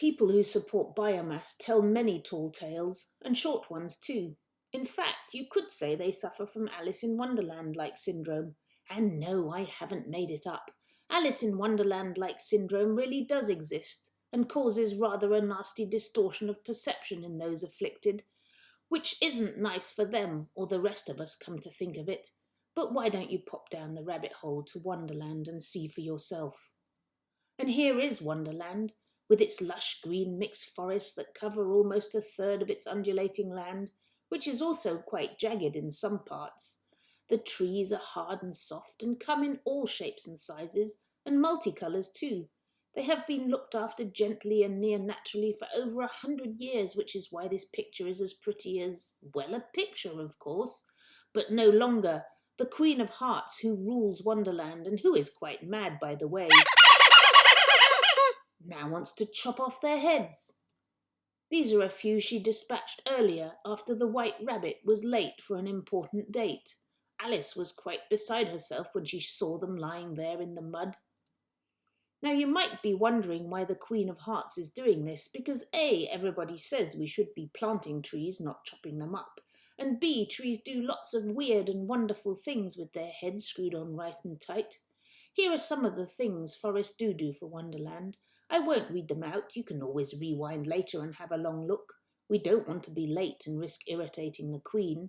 People who support biomass tell many tall tales, and short ones too. In fact, you could say they suffer from Alice in Wonderland-like syndrome. And no, I haven't made it up. Alice in Wonderland-like syndrome really does exist, and causes rather a nasty distortion of perception in those afflicted, which isn't nice for them or the rest of us, come to think of it. But why don't you pop down the rabbit hole to Wonderland and see for yourself? And here is Wonderland, with its lush green mixed forests that cover almost a third of its undulating land, which is also quite jagged in some parts. The trees are hard and soft and come in all shapes and sizes, and multicolours too. They have been looked after gently and near naturally for over 100 years, which is why this picture is as pretty as, well, a picture, of course, but no longer. The Queen of Hearts, who rules Wonderland, and who is quite mad, by the way, now wants to chop off their heads. These are a few she dispatched earlier, after the White Rabbit was late for an important date. Alice was quite beside herself when she saw them lying there in the mud. Now you might be wondering why the Queen of Hearts is doing this, because A, everybody says we should be planting trees, not chopping them up, and B, trees do lots of weird and wonderful things with their heads screwed on right and tight. Here are some of the things forests do for Wonderland. I won't read them out, you can always rewind later and have a long look. We don't want to be late and risk irritating the Queen.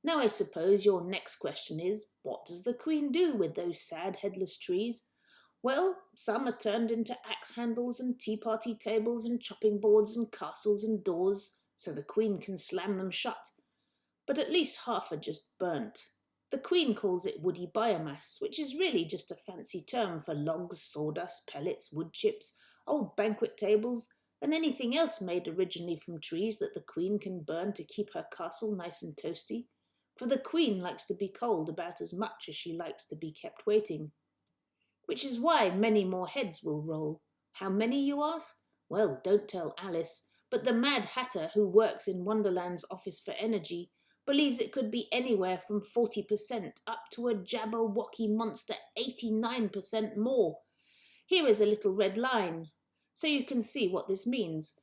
Now I suppose your next question is, what does the Queen do with those sad headless trees? Well, some are turned into axe handles and tea party tables and chopping boards and castles and doors, so the Queen can slam them shut. But at least half are just burnt. The Queen calls it woody biomass, which is really just a fancy term for logs, sawdust, pellets, wood chips, old banquet tables, and anything else made originally from trees that the Queen can burn to keep her castle nice and toasty. For the Queen likes to be cold about as much as she likes to be kept waiting. Which is why many more heads will roll. How many, you ask? Well, don't tell Alice, but the Mad Hatter, who works in Wonderland's Office for Energy, believes it could be anywhere from 40% up to a Jabberwocky monster 89% more. Here is a little red line, so you can see what this means,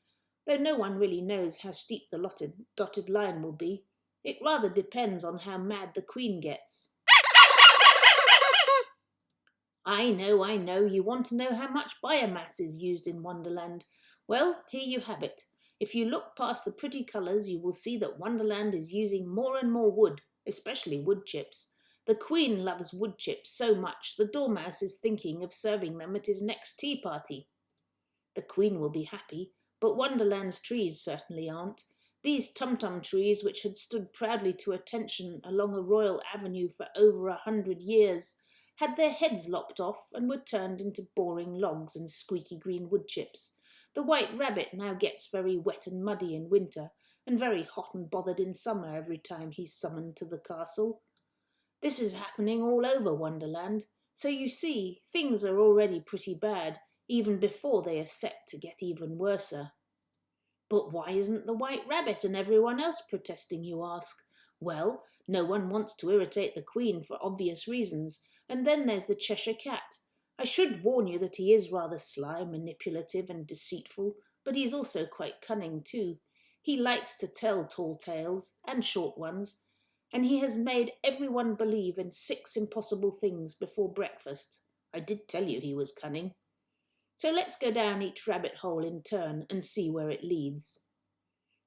though no one really knows how steep the dotted line will be. It rather depends on how mad the Queen gets. I know, you want to know how much biomass is used in Wonderland. Well, here you have it. If you look past the pretty colours, you will see that Wonderland is using more and more wood, especially wood chips. The Queen loves wood chips so much the Dormouse is thinking of serving them at his next tea party. The Queen will be happy, but Wonderland's trees certainly aren't. These tum-tum trees, which had stood proudly to attention along a royal avenue for over 100 years, had their heads lopped off and were turned into boring logs and squeaky green wood chips. The White Rabbit now gets very wet and muddy in winter, and very hot and bothered in summer every time he's summoned to the castle. This is happening all over Wonderland, so you see, things are already pretty bad, even before they are set to get even worser. But why isn't the White Rabbit and everyone else protesting, you ask? Well, no one wants to irritate the Queen for obvious reasons, and then there's the Cheshire Cat. I should warn you that he is rather sly, manipulative and deceitful, but he's also quite cunning too. He likes to tell tall tales, and short ones, and he has made everyone believe in 6 impossible things before breakfast. I did tell you he was cunning. So let's go down each rabbit hole in turn and see where it leads.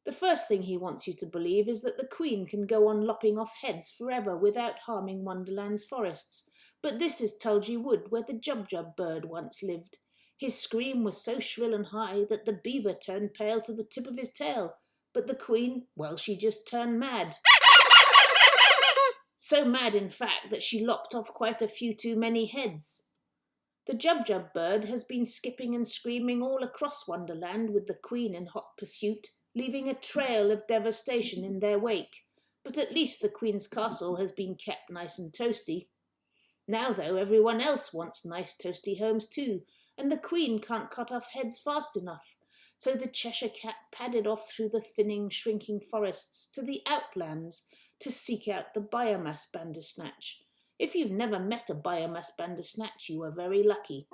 The first thing he wants you to believe is that the Queen can go on lopping off heads forever without harming Wonderland's forests. But this is Tulgey Wood, where the Jubjub bird once lived. His scream was so shrill and high that the beaver turned pale to the tip of his tail. But the Queen, well, she just turned mad. So mad, in fact, that she lopped off quite a few too many heads. The Jubjub bird has been skipping and screaming all across Wonderland with the Queen in hot pursuit, leaving a trail of devastation in their wake. But at least the Queen's castle has been kept nice and toasty. Now, though, everyone else wants nice toasty homes too, and the Queen can't cut off heads fast enough. So the Cheshire Cat padded off through the thinning, shrinking forests to the outlands to seek out the Biomass Bandersnatch. If you've never met a Biomass Bandersnatch, you are very lucky.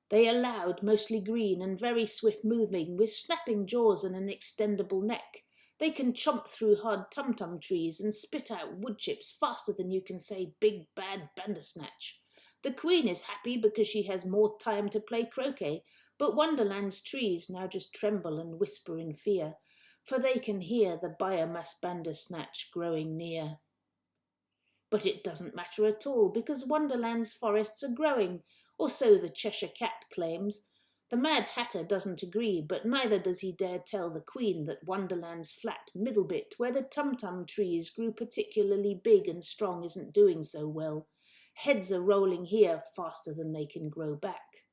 They are loud, mostly green, and very swift-moving, with snapping jaws and an extendable neck. They can chomp through hard tum-tum trees and spit out wood chips faster than you can say big bad Bandersnatch. The Queen is happy because she has more time to play croquet, but Wonderland's trees now just tremble and whisper in fear, for they can hear the Biomass Bandersnatch growing near. But it doesn't matter at all, because Wonderland's forests are growing, or so the Cheshire Cat claims. The Mad Hatter doesn't agree, but neither does he dare tell the Queen that Wonderland's flat middle bit, where the tum-tum trees grew particularly big and strong, isn't doing so well. Heads are rolling here faster than they can grow back.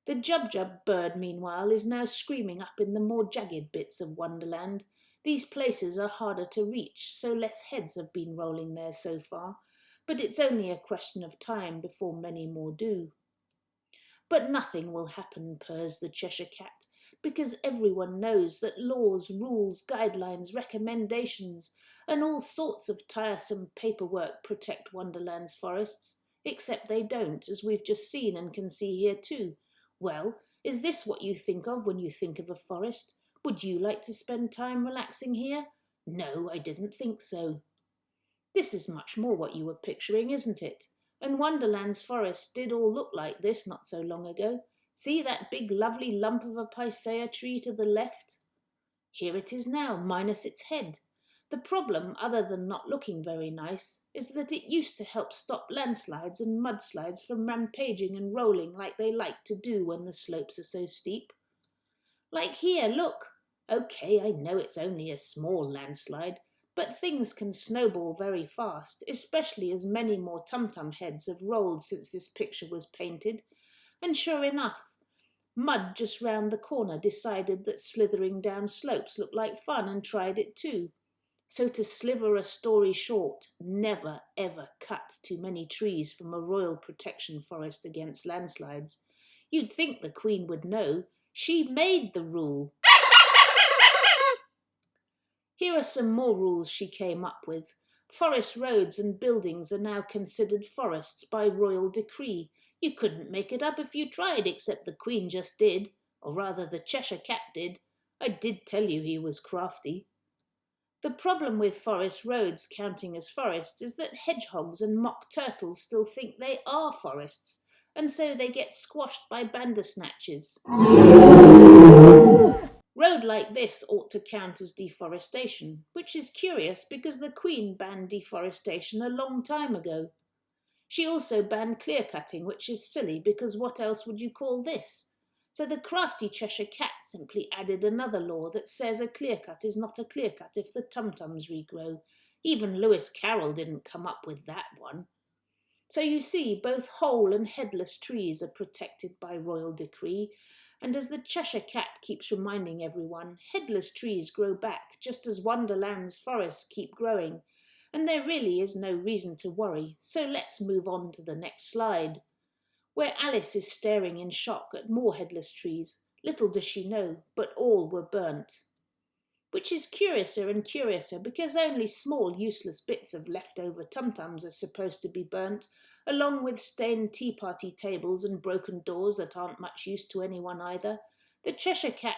The Jubjub bird, meanwhile, is now screaming up in the more jagged bits of Wonderland. These places are harder to reach, so less heads have been rolling there so far, but it's only a question of time before many more do. But nothing will happen, purrs the Cheshire Cat, because everyone knows that laws, rules, guidelines, recommendations, and all sorts of tiresome paperwork protect Wonderland's forests, except they don't, as we've just seen and can see here too. Well, is this what you think of when you think of a forest? Would you like to spend time relaxing here? No, I didn't think so. This is much more what you were picturing, isn't it? And Wonderland's forests did all look like this not so long ago. See that big lovely lump of a picea tree to the left? Here it is now, minus its head. The problem, other than not looking very nice, is that it used to help stop landslides and mudslides from rampaging and rolling like they like to do when the slopes are so steep. Like here, look. Okay, I know it's only a small landslide, but things can snowball very fast, especially as many more tum-tum heads have rolled since this picture was painted. And sure enough, Mud just round the corner decided that slithering down slopes looked like fun and tried it too. So to sliver a story short, never ever cut too many trees from a royal protection forest against landslides. You'd think the Queen would know. She made the rule. Here are some more rules she came up with. Forest roads and buildings are now considered forests by royal decree. You couldn't make it up if you tried, except the Queen just did. Or rather, the Cheshire Cat did. I did tell you he was crafty. The problem with forest roads counting as forests is that hedgehogs and mock turtles still think they are forests, and so they get squashed by bandersnatches. Road like this ought to count as deforestation, which is curious because the Queen banned deforestation a long time ago. She also banned clear-cutting, which is silly because what else would you call this? So the crafty Cheshire Cat simply added another law that says a clear-cut is not a clear-cut if the tum-tums regrow. Even Lewis Carroll didn't come up with that one. So you see, both whole and headless trees are protected by royal decree, and as the Cheshire Cat keeps reminding everyone, headless trees grow back just as Wonderland's forests keep growing, and there really is no reason to worry, so let's move on to the next slide, where Alice is staring in shock at more headless trees. Little does she know, but all were burnt. Which is curiouser and curiouser because only small useless bits of leftover tum-tums are supposed to be burnt, along with stained tea party tables and broken doors that aren't much use to anyone either. The Cheshire Cat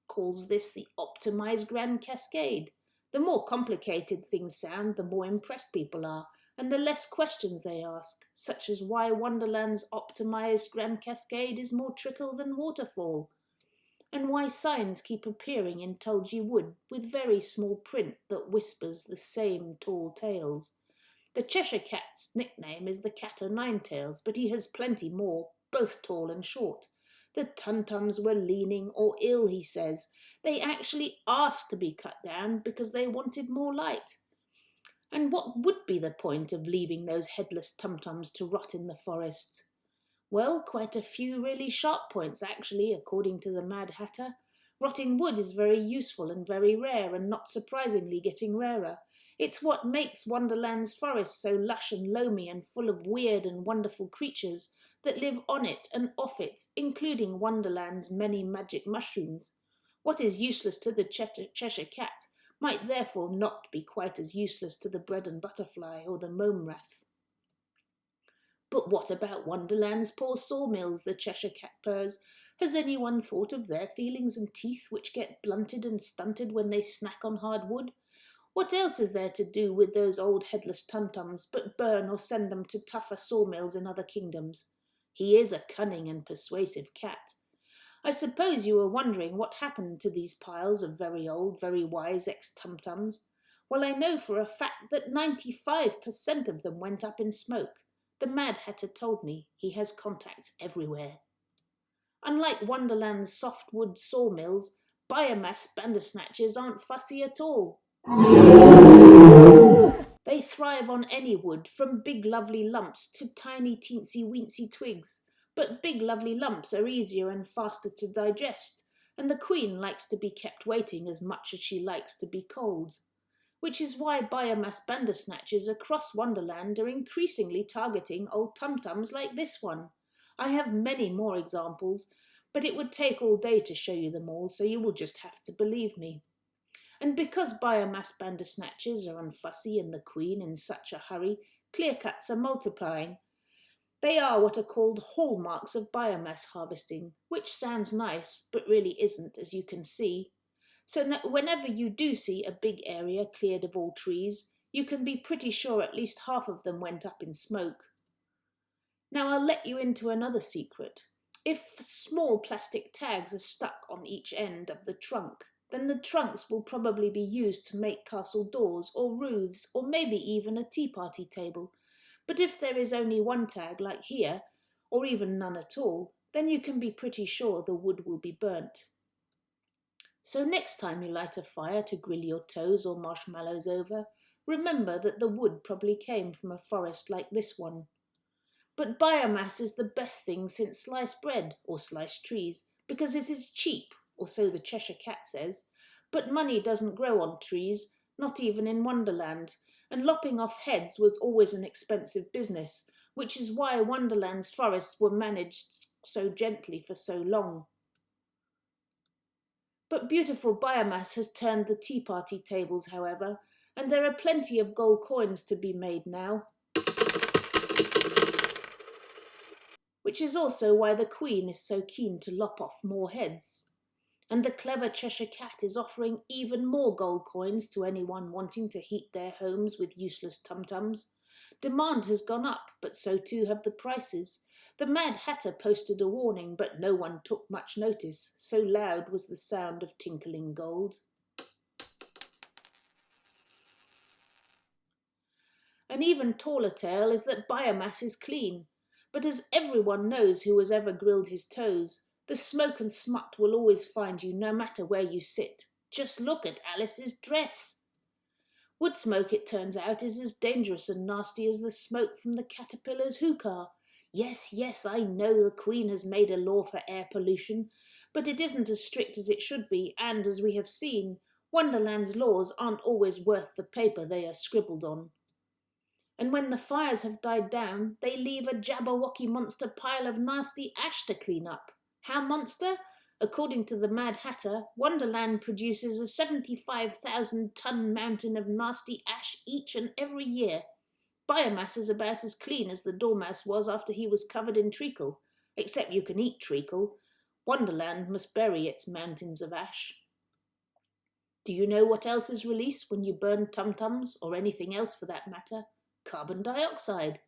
calls this the optimised Grand Cascade. The more complicated things sound, the more impressed people are, and the less questions they ask, such as why Wonderland's optimised Grand Cascade is more trickle than waterfall, and why signs keep appearing in Tulgey Wood with very small print that whispers the same tall tales. The Cheshire Cat's nickname is the Cat-o'-Nine-Tails, but he has plenty more, both tall and short. The tum-tums were leaning or ill, he says. They actually asked to be cut down because they wanted more light. And what would be the point of leaving those headless tum-tums to rot in the forest? Well, quite a few really sharp points, actually, according to the Mad Hatter. Rotting wood is very useful and very rare, and not surprisingly getting rarer. It's what makes Wonderland's forest so lush and loamy and full of weird and wonderful creatures that live on it and off it, including Wonderland's many magic mushrooms. What is useless to the Cheshire Cat might therefore not be quite as useless to the bread and butterfly or the mome rath. But what about Wonderland's poor sawmills, the Cheshire Cat purrs. Has anyone thought of their feelings and teeth, which get blunted and stunted when they snack on hard wood? What else is there to do with those old headless tum-tums but burn or send them to tougher sawmills in other kingdoms? He is a cunning and persuasive cat. I suppose you were wondering what happened to these piles of very old, very wise ex-tum-tums. Well, I know for a fact that 95% of them went up in smoke. The Mad Hatter told me. He has contacts everywhere. Unlike Wonderland's softwood sawmills, Biomass Bandersnatches aren't fussy at all. They thrive on any wood, from big lovely lumps to tiny teensy weensy twigs. But big lovely lumps are easier and faster to digest, and the Queen likes to be kept waiting as much as she likes to be cold. Which is why Biomass Bandersnatches across Wonderland are increasingly targeting old tum-tums like this one. I have many more examples, but it would take all day to show you them all, so you will just have to believe me. And because Biomass Bandersnatches are unfussy and the Queen in such a hurry, clear-cuts are multiplying. They are what are called hallmarks of biomass harvesting, which sounds nice, but really isn't, as you can see. So whenever you do see a big area cleared of all trees, you can be pretty sure at least half of them went up in smoke. Now I'll let you into another secret. If small plastic tags are stuck on each end of the trunk, then the trunks will probably be used to make castle doors or roofs or maybe even a tea party table. But if there is only one tag, like here, or even none at all, then you can be pretty sure the wood will be burnt. So next time you light a fire to grill your toes or marshmallows over, remember that the wood probably came from a forest like this one. But biomass is the best thing since sliced bread or sliced trees, because it is cheap, or so the Cheshire Cat says. But money doesn't grow on trees, not even in Wonderland, and lopping off heads was always an expensive business, which is why Wonderland's forests were managed so gently for so long. But beautiful biomass has turned the tea party tables, however, and there are plenty of gold coins to be made now. Which is also why the Queen is so keen to lop off more heads. And the clever Cheshire Cat is offering even more gold coins to anyone wanting to heat their homes with useless tum-tums. Demand has gone up, but so too have the prices. The Mad Hatter posted a warning, but no one took much notice, so loud was the sound of tinkling gold. An even taller tale is that biomass is clean. But as everyone knows who has ever grilled his toes, the smoke and smut will always find you no matter where you sit. Just look at Alice's dress. Wood smoke, it turns out, is as dangerous and nasty as the smoke from the caterpillar's hookah. Yes, I know the Queen has made a law for air pollution, but it isn't as strict as it should be, and as we have seen, Wonderland's laws aren't always worth the paper they are scribbled on. And when the fires have died down, they leave a Jabberwocky monster pile of nasty ash to clean up. How monster? According to the Mad Hatter, Wonderland produces a 75,000-ton mountain of nasty ash each and every year. Biomass is about as clean as the dormouse was after he was covered in treacle, except you can eat treacle. Wonderland must bury its mountains of ash. Do you know what else is released when you burn tum-tums, or anything else for that matter? Carbon dioxide.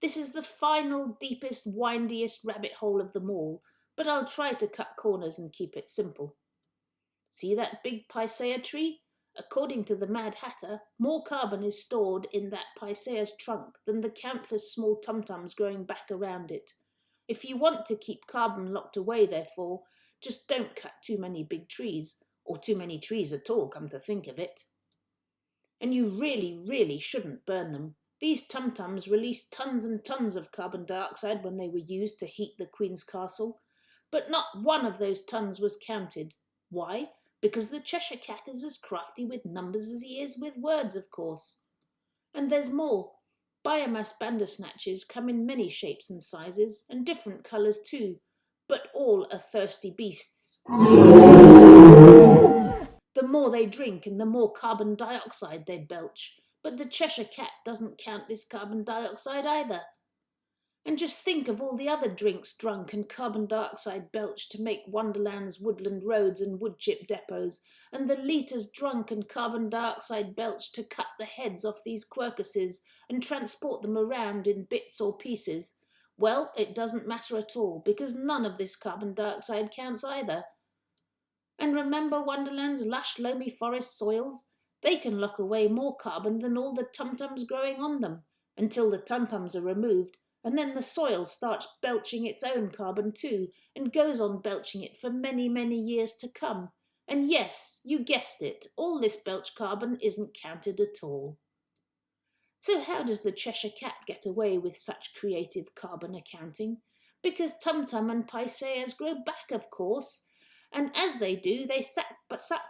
This is the final, deepest, windiest rabbit hole of them all, but I'll try to cut corners and keep it simple. See that big picea tree? According to the Mad Hatter, more carbon is stored in that picea's trunk than the countless small tum-tums growing back around it. If you want to keep carbon locked away, therefore, just don't cut too many big trees, or too many trees at all, come to think of it. And you really shouldn't burn them. These tum-tums released tons and tons of carbon dioxide when they were used to heat the Queen's castle, but not one of those tons was counted. Why? Because the Cheshire Cat is as crafty with numbers as he is with words, of course. And there's more. Biomass bandersnatches come in many shapes and sizes, and different colours too, but all are thirsty beasts. The more they drink and the more carbon dioxide they belch. But the Cheshire Cat doesn't count this carbon dioxide either. And just think of all the other drinks drunk and carbon dioxide belched to make Wonderland's woodland roads and woodchip depots, and the litres drunk and carbon dioxide belched to cut the heads off these quercuses and transport them around in bits or pieces. Well, it doesn't matter at all, because none of this carbon dioxide counts either. And remember Wonderland's lush, loamy forest soils? They can lock away more carbon than all the tum-tums growing on them, until the tum-tums are removed, and then the soil starts belching its own carbon too, and goes on belching it for many, many years to come. And yes, you guessed it, all this belched carbon isn't counted at all. So how does the Cheshire Cat get away with such creative carbon accounting? Because Tum-Tum and Paisaeas grow back, of course. And as they do, they suck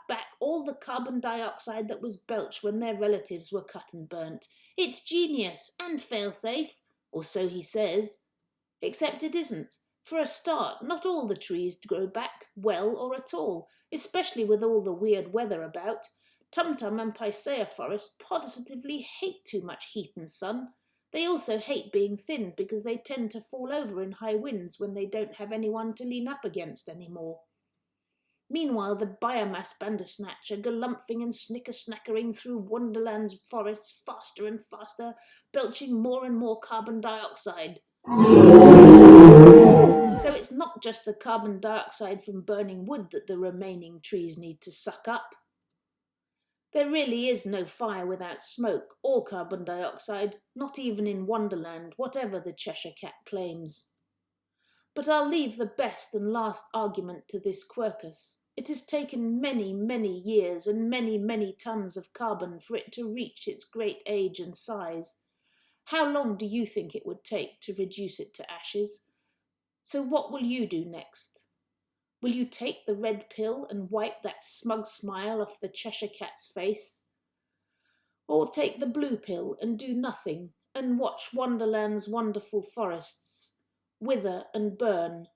back all the carbon dioxide that was belched when their relatives were cut and burnt. It's genius and fail-safe, or so he says. Except it isn't. For a start, not all the trees grow back well or at all, especially with all the weird weather about. Tum-Tum and Paisaea forests positively hate too much heat and sun. They also hate being thin because they tend to fall over in high winds when they don't have anyone to lean up against anymore. Meanwhile, the Biomass Bandersnatch are galumphing and snicker-snackering through Wonderland's forests faster and faster, belching more and more carbon dioxide. So it's not just the carbon dioxide from burning wood that the remaining trees need to suck up. There really is no fire without smoke or carbon dioxide, not even in Wonderland, whatever the Cheshire Cat claims. But I'll leave the best and last argument to this quercus. It has taken many, many years and many, many tons of carbon for it to reach its great age and size. How long do you think it would take to reduce it to ashes? So what will you do next? Will you take the red pill and wipe that smug smile off the Cheshire Cat's face? Or take the blue pill and do nothing and watch Wonderland's wonderful forests wither and burn?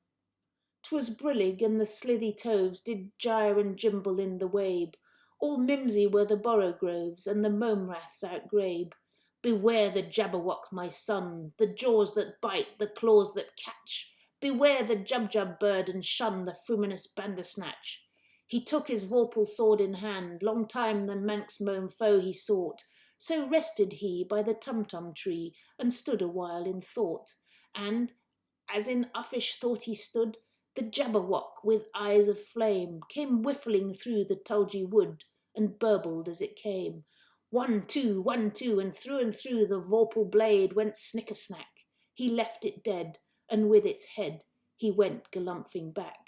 'Twas brillig and the slithy toves did gyre and gimble in the wabe. All mimsy were the borogroves and the mome-raths outgrabe. Beware the Jabberwock, my son, the jaws that bite, the claws that catch. Beware the Jubjub bird and shun the fruminous Bandersnatch. He took his vorpal sword in hand, long time the Manx mome foe he sought. So rested he by the Tumtum tree and stood a while in thought. And, as in uffish thought he stood, the Jabberwock, with eyes of flame, came whiffling through the tulgey wood, and burbled as it came. 1, 2, 1, 2, and through the vorpal blade went snicker-snack. He left it dead, and with its head he went galumphing back.